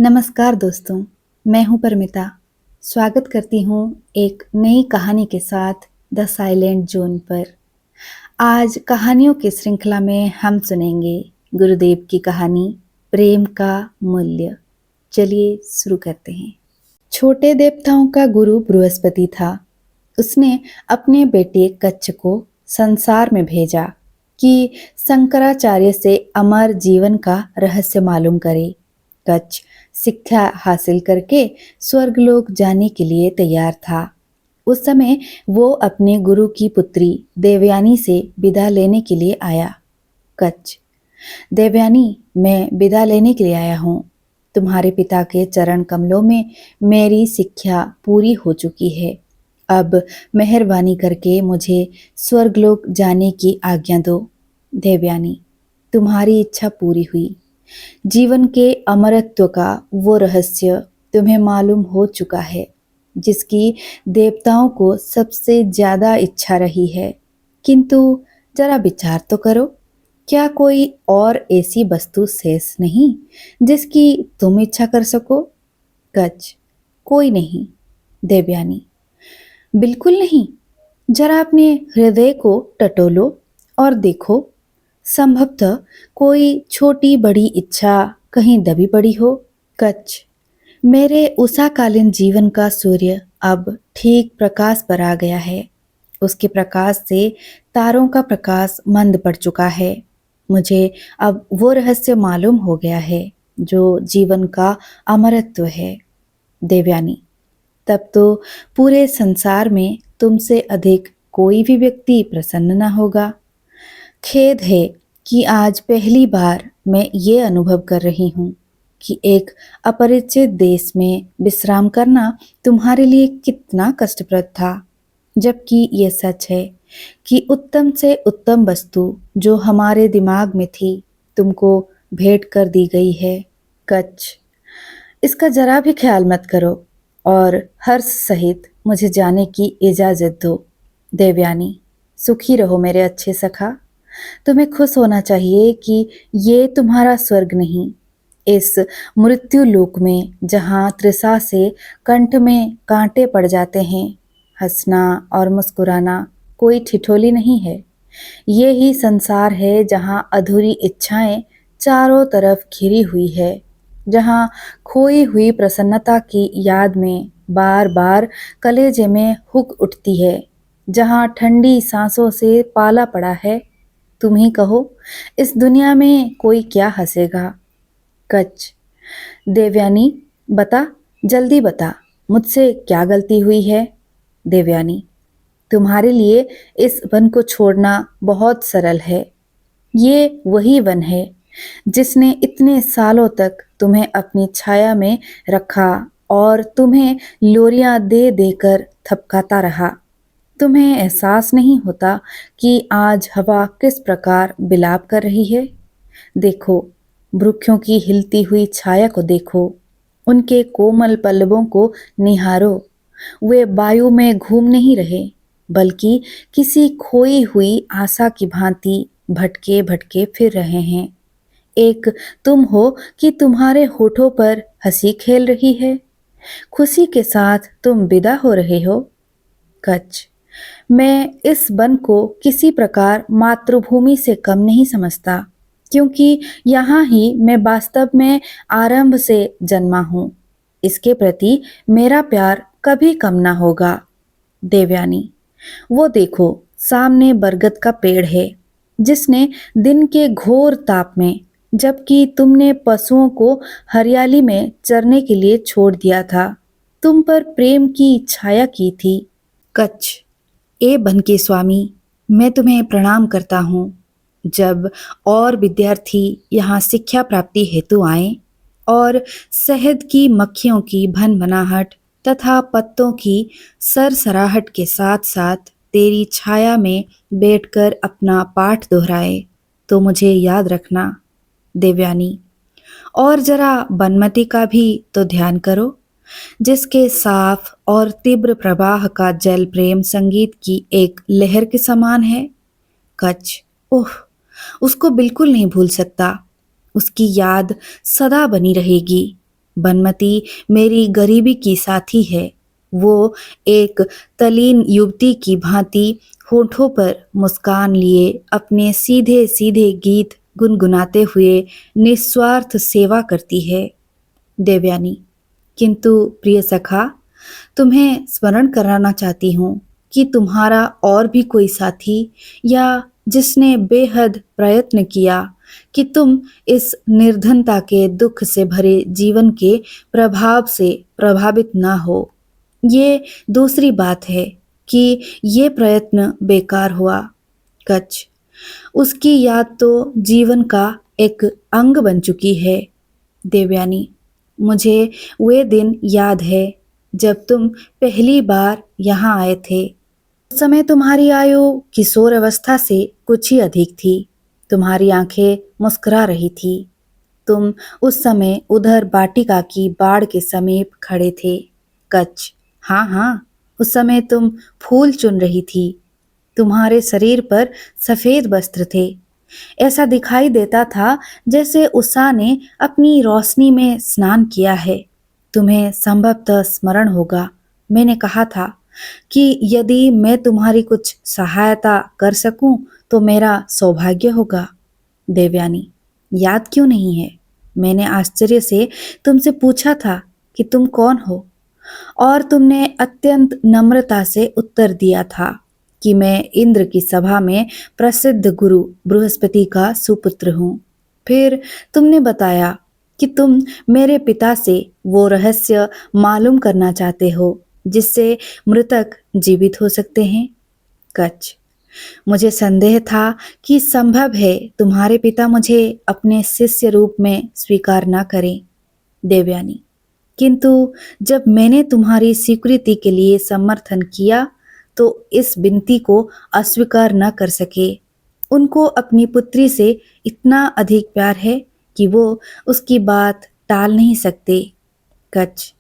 नमस्कार दोस्तों, मैं हूं परमिता। स्वागत करती हूं एक नई कहानी के साथ द साइलेंट जोन पर। आज कहानियों की श्रृंखला में हम सुनेंगे गुरुदेव की कहानी प्रेम का मूल्य। चलिए शुरू करते हैं। छोटे देवताओं का गुरु बृहस्पति था। उसने अपने बेटे कच्छ को संसार में भेजा कि शंकराचार्य से अमर जीवन का रहस्य मालूम करे। कच्छ शिक्षा हासिल करके स्वर्गलोक जाने के लिए तैयार था। उस समय वो अपने गुरु की पुत्री देवयानी से विदा लेने के लिए आया। कच्छ, देवयानी, मैं विदा लेने के लिए आया हूँ। तुम्हारे पिता के चरण कमलों में मेरी शिक्षा पूरी हो चुकी है। अब मेहरबानी करके मुझे स्वर्गलोक जाने की आज्ञा दो। देवयानी, तुम्हारी इच्छा पूरी हुई। जीवन के अमरत्व का वो रहस्य तुम्हें मालूम हो चुका है जिसकी देवताओं को सबसे ज्यादा इच्छा रही है। किंतु जरा विचार तो करो, क्या कोई और ऐसी वस्तु शेष नहीं जिसकी तुम इच्छा कर सको? कच्छ, कोई नहीं। देवयानी, बिल्कुल नहीं। जरा अपने हृदय को टटोलो और देखो, संभवतः कोई छोटी बड़ी इच्छा कहीं दबी पड़ी हो। कच्छ, मेरे उषाकालीन जीवन का सूर्य अब ठीक प्रकाश पर आ गया है। उसके प्रकाश से तारों का प्रकाश मंद पड़ चुका है। मुझे अब वो रहस्य मालूम हो गया है जो जीवन का अमरत्व है। देवयानी, तब तो पूरे संसार में तुमसे अधिक कोई भी व्यक्ति प्रसन्न न होगा। खेद है कि आज पहली बार मैं ये अनुभव कर रही हूँ कि एक अपरिचित देश में विश्राम करना तुम्हारे लिए कितना कष्टप्रद था। जबकि ये सच है कि उत्तम से उत्तम वस्तु जो हमारे दिमाग में थी तुमको भेंट कर दी गई है। कच्छ, इसका जरा भी ख्याल मत करो और हर्ष सहित मुझे जाने की इजाजत दो। देवयानी, सुखी रहो मेरे अच्छे सखा। तुम्हें खुश होना चाहिए कि ये तुम्हारा स्वर्ग नहीं। इस मृत्यु लोक में जहाँ तृषा से कंठ में कांटे पड़ जाते हैं, हंसना और मुस्कुराना कोई ठिठोली नहीं है। ये ही संसार है जहाँ अधूरी इच्छाएं चारों तरफ घिरी हुई है, जहाँ खोई हुई प्रसन्नता की याद में बार बार कलेजे में हुक उठती है, जहाँ ठंडी सांसों से पाला पड़ा है। तुम ही कहो, इस दुनिया में कोई क्या हंसेगा? कच्छ, देवयानी, बता, जल्दी बता, मुझसे क्या गलती हुई है? देवयानी, तुम्हारे लिए इस वन को छोड़ना बहुत सरल है। ये वही वन है जिसने इतने सालों तक तुम्हें अपनी छाया में रखा और तुम्हें लोरियां दे देकर थपकाता रहा। तुम्हें एहसास नहीं होता कि आज हवा किस प्रकार विलाप कर रही है? देखो, वृक्षों की हिलती हुई छाया को देखो, उनके कोमल पल्लवों को निहारो। वे वायु में घूम नहीं रहे, बल्कि किसी खोई हुई आशा की भांति भटके भटके फिर रहे हैं। एक तुम हो कि तुम्हारे होठों पर हंसी खेल रही है। खुशी के साथ तुम विदा हो रहे हो। कच्छ, मैं इस वन को किसी प्रकार मातृभूमि से कम नहीं समझता, क्योंकि यहाँ ही मैं वास्तव में आरंभ से जन्मा हूँ। इसके प्रति मेरा प्यार कभी कम ना होगा। देवयानी, वो देखो, सामने बरगद का पेड़ है जिसने दिन के घोर ताप में, जबकि तुमने पशुओं को हरियाली में चरने के लिए छोड़ दिया था, तुम पर प्रेम की छाया की थी। कच्छ, ए वन के स्वामी, मैं तुम्हें प्रणाम करता हूँ। जब और विद्यार्थी यहाँ शिक्षा प्राप्ति हेतु आए और शहद की मक्खियों की भनभनाहट तथा पत्तों की सरसराहट के साथ साथ तेरी छाया में बैठकर अपना पाठ दोहराए, तो मुझे याद रखना। देवयानी, और जरा बनमती का भी तो ध्यान करो, जिसके साफ और तीव्र प्रवाह का जल प्रेम संगीत की एक लहर के समान है। कच्छ, ओह, उसको बिल्कुल नहीं भूल सकता। उसकी याद सदा बनी रहेगी। बनमती मेरी गरीबी की साथी है। वो एक तल्लीन युवती की भांति होठों पर मुस्कान लिए अपने सीधे सीधे गीत गुनगुनाते हुए निस्वार्थ सेवा करती है। देवयानी, किंतु प्रिय सखा, तुम्हें स्मरण कराना चाहती हूँ कि तुम्हारा और भी कोई साथी या जिसने बेहद प्रयत्न किया कि तुम इस निर्धनता के दुख से भरे जीवन के प्रभाव से प्रभावित ना हो। ये दूसरी बात है कि ये प्रयत्न बेकार हुआ। कच, उसकी याद तो जीवन का एक अंग बन चुकी है। देवयानी, मुझे वे दिन याद है जब तुम पहली बार यहाँ आए थे। उस समय तुम्हारी आयु किशोर अवस्था से कुछ ही अधिक थी। तुम्हारी आंखें मुस्कुरा रही थी। तुम उस समय उधर वाटिका की बाड़ के समीप खड़े थे। कच, हाँ हाँ, उस समय तुम फूल चुन रही थी। तुम्हारे शरीर पर सफेद वस्त्र थे। ऐसा दिखाई देता था जैसे उषा ने अपनी रोशनी में स्नान किया है। तुम्हें संभवतः स्मरण होगा, मैंने कहा था कि यदि मैं तुम्हारी कुछ सहायता कर सकूं तो मेरा सौभाग्य होगा। देवयानी, याद क्यों नहीं है? मैंने आश्चर्य से तुमसे पूछा था कि तुम कौन हो, और तुमने अत्यंत नम्रता से उत्तर दिया था कि मैं इंद्र की सभा में प्रसिद्ध गुरु बृहस्पति का सुपुत्र हूँ। फिर तुमने बताया कि तुम मेरे पिता से वो रहस्य मालूम करना चाहते हो जिससे मृतक जीवित हो सकते हैं। कच, मुझे संदेह था कि संभव है तुम्हारे पिता मुझे अपने शिष्य रूप में स्वीकार न करें। देवयानी, किंतु जब मैंने तुम्हारी स्वीकृति के लिए समर्थन किया तो इस विनती को अस्वीकार न कर सके। उनको अपनी पुत्री से इतना अधिक प्यार है कि वो उसकी बात टाल नहीं सकते। कच,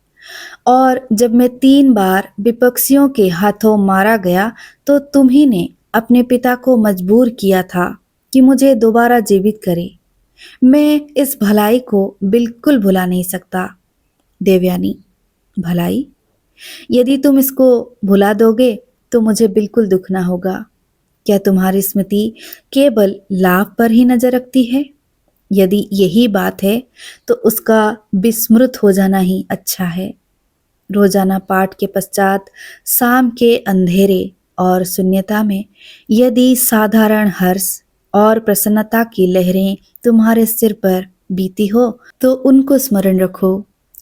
और जब मैं 3 बार विपक्षियों के हाथों मारा गया तो तुम ही ने अपने पिता को मजबूर किया था कि मुझे दोबारा जीवित करे। मैं इस भलाई को बिल्कुल भुला नहीं सकता। देवयानी, भलाई? यदि तुम इसको भुला दोगे तो मुझे बिल्कुल दुख ना होगा। क्या तुम्हारी स्मृति केवल लाभ पर ही नजर रखती है? यदि यही बात है तो उसका विस्मृत हो जाना ही अच्छा है। रोजाना पाठ के पश्चात शाम के अंधेरे और शून्यता में यदि साधारण हर्ष और प्रसन्नता की लहरें तुम्हारे सिर पर बीती हो तो उनको स्मरण रखो।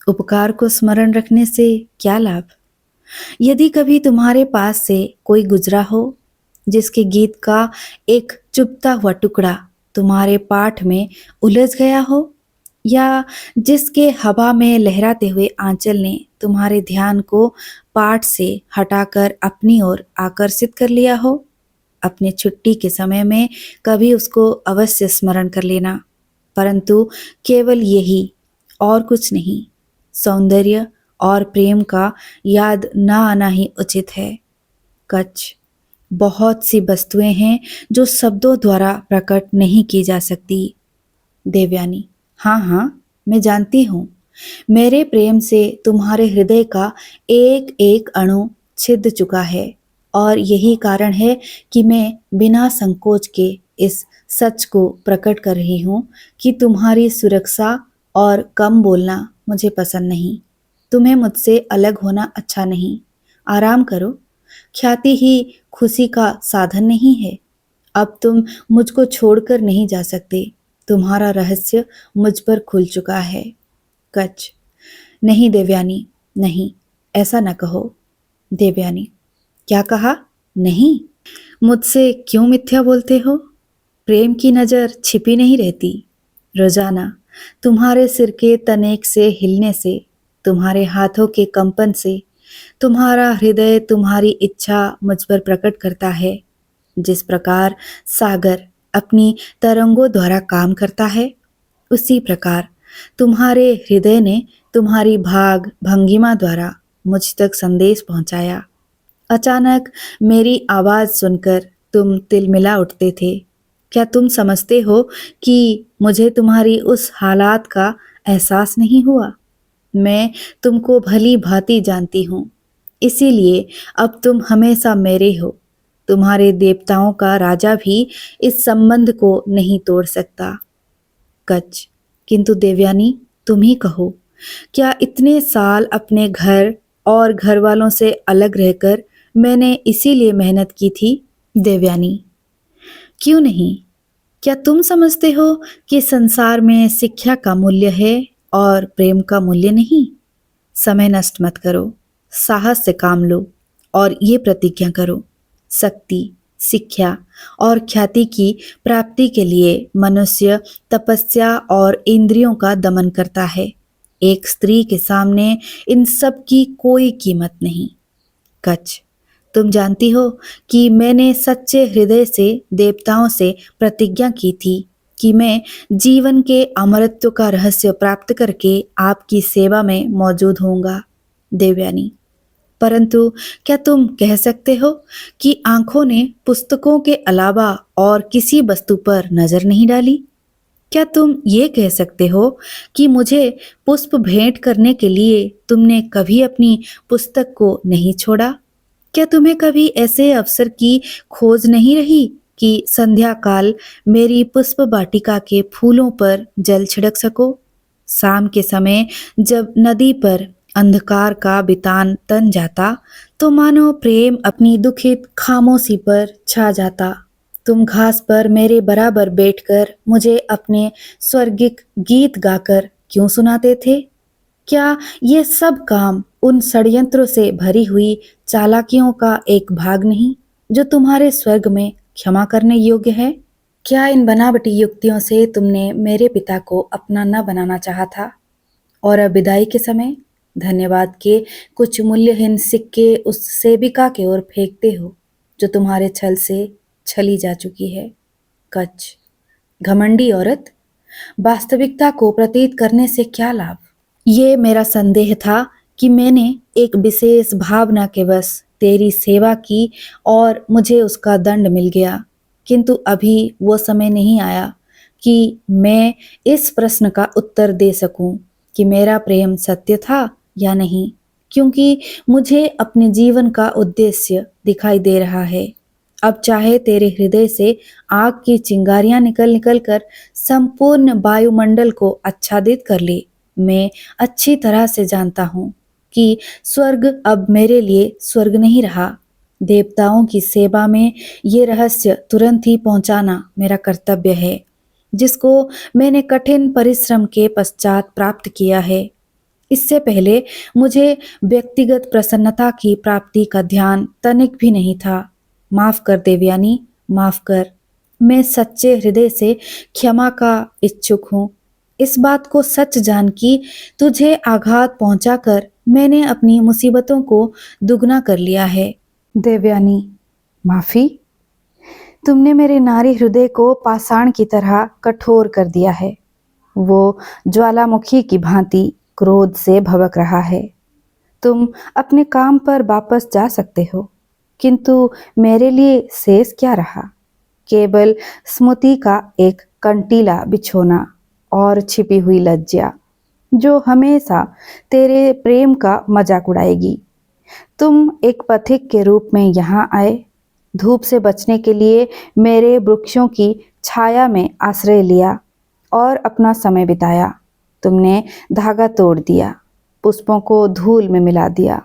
उपकार को स्मरण रखने से क्या लाभ? यदि कभी तुम्हारे पास से कोई गुजरा हो जिसके गीत का एक चुभता हुआ टुकड़ा तुम्हारे पाठ में उलझ गया हो, या जिसके हवा में लहराते हुए आंचल ने तुम्हारे ध्यान को पाठ से हटाकर अपनी ओर आकर्षित कर लिया हो, अपने छुट्टी के समय में कभी उसको अवश्य स्मरण कर लेना। परंतु केवल यही, और कुछ नहीं। सौंदर्य और प्रेम का याद न आना ही उचित है। कच, बहुत सी वस्तुएं हैं जो शब्दों द्वारा प्रकट नहीं की जा सकती। देवयानी, हाँ हाँ, मैं जानती हूँ। मेरे प्रेम से तुम्हारे हृदय का एक एक अणु छिद चुका है, और यही कारण है कि मैं बिना संकोच के इस सच को प्रकट कर रही हूँ कि तुम्हारी सुरक्षा और कम बोलना मुझे पसंद नहीं। तुम्हें मुझसे अलग होना अच्छा नहीं। आराम करो। ख्याति ही खुशी का साधन नहीं है। अब तुम मुझको छोड़कर नहीं जा सकते। तुम्हारा रहस्य मुझ पर खुल चुका है। कच, नहीं देवयानी, नहीं, ऐसा न कहो। देवयानी, क्या कहा? नहीं? मुझसे क्यों मिथ्या बोलते हो? प्रेम की नजर छिपी नहीं रहती। रोजाना तुम्हारे सिर के तनेक से हिलने से, तुम्हारे हाथों के कंपन से, तुम्हारा हृदय तुम्हारी इच्छा मुझ पर प्रकट करता है। जिस प्रकार सागर अपनी तरंगों द्वारा काम करता है, उसी प्रकार तुम्हारे हृदय ने तुम्हारी भाग भंगिमा द्वारा मुझ तक संदेश पहुंचाया। अचानक मेरी आवाज सुनकर तुम तिलमिला उठते थे। क्या तुम समझते हो कि मुझे तुम्हारी उस हालात का एहसास नहीं हुआ? मैं तुमको भली भांति जानती हूँ, इसीलिए अब तुम हमेशा मेरे हो। तुम्हारे देवताओं का राजा भी इस संबंध को नहीं तोड़ सकता। कच, किंतु देवयानी, तुम ही कहो, क्या इतने साल अपने घर और घर वालों से अलग रहकर मैंने इसीलिए मेहनत की थी? देवयानी, क्यों नहीं? क्या तुम समझते हो कि संसार में शिक्षा का मूल्य है और प्रेम का मूल्य नहीं? समय नष्ट मत करो, साहस से काम लो और ये प्रतिज्ञा करो, शक्ति, शिक्षा और ख्याति की प्राप्ति के लिए मनुष्य तपस्या और इंद्रियों का दमन करता है। एक स्त्री के सामने इन सब की कोई कीमत नहीं। कच, तुम जानती हो कि मैंने सच्चे हृदय से देवताओं से प्रतिज्ञा की थी कि मैं जीवन के अमरत्व का रहस्य प्राप्त करके आपकी सेवा में मौजूद होऊंगा। देवयानी, परंतु क्या तुम कह सकते हो कि आंखों ने पुस्तकों के अलावा और किसी वस्तु पर नजर नहीं डाली? क्या तुम ये कह सकते हो कि मुझे पुष्प भेंट करने के लिए तुमने कभी अपनी पुस्तक को नहीं छोड़ा? क्या तुम्हें कभी ऐसे अवसर की खोज नहीं रही कि संध्या काल मेरी पुष्प वाटिका के फूलों पर जल छिड़क सको? शाम के समय जब नदी पर अंधकार का बितान तन जाता, तो मानो प्रेम अपनी दुखित खामोशी पर छा जाता। तुम घास पर मेरे बराबर बैठकर मुझे अपने स्वर्गिक गीत गाकर क्यों सुनाते थे? क्या ये सब काम उन षड्यंत्रों से भरी हुई चालाकियों का एक भाग नहीं, जो तुम्हारे स्वर्ग में क्षमा करने योग्य है? क्या इन बनावटी युक्तियों से तुमने मेरे पिता को अपना न बनाना चाहा था? और अब विदाई के समय धन्यवाद के कुछ मूल्यहीन सिक्के उस सेविका के ओर फेंकते हो, जो तुम्हारे छल से छली जा चुकी है। कच, घमंडी औरत, वास्तविकता को प्रतीत करने से क्या लाभ? ये मेरा संदेह था कि मैंने एक विशेष भावना के वश तेरी सेवा की और मुझे उसका दंड मिल गया, किंतु अभी वो समय नहीं आया कि मैं इस प्रश्न का उत्तर दे सकूं कि मेरा प्रेम सत्य था या नहीं, क्योंकि मुझे अपने जीवन का उद्देश्य दिखाई दे रहा है। अब चाहे तेरे हृदय से आग की चिंगारियां निकल निकल कर संपूर्ण वायुमंडल को आच्छादित कर ले, मैं अच्छी तरह से जानता हूँ कि स्वर्ग अब मेरे लिए स्वर्ग नहीं रहा। देवताओं की सेवा में ये रहस्य तुरंत ही पहुंचाना मेरा कर्तव्य है, जिसको मैंने कठिन परिश्रम के पश्चात प्राप्त किया है। इससे पहले मुझे व्यक्तिगत प्रसन्नता की प्राप्ति का ध्यान तनिक भी नहीं था। माफ कर देवयानी, माफ कर। मैं सच्चे हृदय से क्षमा का इच्छुक हूँ। इस बात को सच जान कि तुझे आघात पहुंचाकर मैंने अपनी मुसीबतों को दुगना कर लिया है। देवयानी, माफी? तुमने मेरे नारी हृदय को पाषाण की तरह कठोर कर दिया है। वो ज्वालामुखी की भांति क्रोध से भभक रहा है। तुम अपने काम पर वापस जा सकते हो, किंतु मेरे लिए शेष क्या रहा? केवल स्मृति का एक कंटीला बिछोना और छिपी हुई लज्जा, जो हमेशा तेरे प्रेम का मजाक उड़ाएगी। तुम एक पथिक के रूप में यहाँ आए, धूप से बचने के लिए मेरे वृक्षों की छाया में आश्रय लिया और अपना समय बिताया। तुमने धागा तोड़ दिया, पुष्पों को धूल में मिला दिया।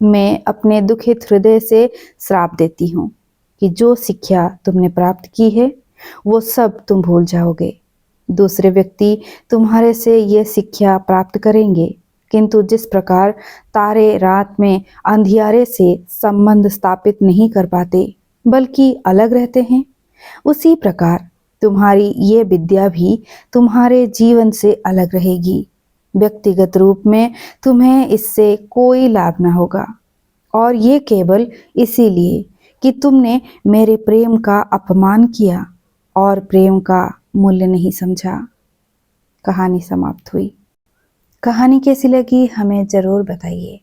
मैं अपने दुखित हृदय से श्राप देती हूँ कि जो शिक्षा तुमने प्राप्त की है, वो सब तुम भूल जाओगे। दूसरे व्यक्ति तुम्हारे से ये शिक्षा प्राप्त करेंगे, किंतु जिस प्रकार तारे रात में अंधियारे से संबंध स्थापित नहीं कर पाते, बल्कि अलग रहते हैं, उसी प्रकार तुम्हारी ये विद्या भी तुम्हारे जीवन से अलग रहेगी। व्यक्तिगत रूप में तुम्हें इससे कोई लाभ न होगा, और ये केवल इसीलिए कि तुमने मेरे प्रेम का अपमान किया और प्रेम का मूल्य नहीं समझा। कहानी समाप्त हुई। कहानी कैसी लगी हमें ज़रूर बताइए।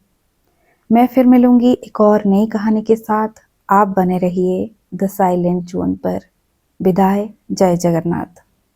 मैं फिर मिलूंगी एक और नई कहानी के साथ। आप बने रहिए द साइलेंट जोन पर। विदाई। जय जगन्नाथ।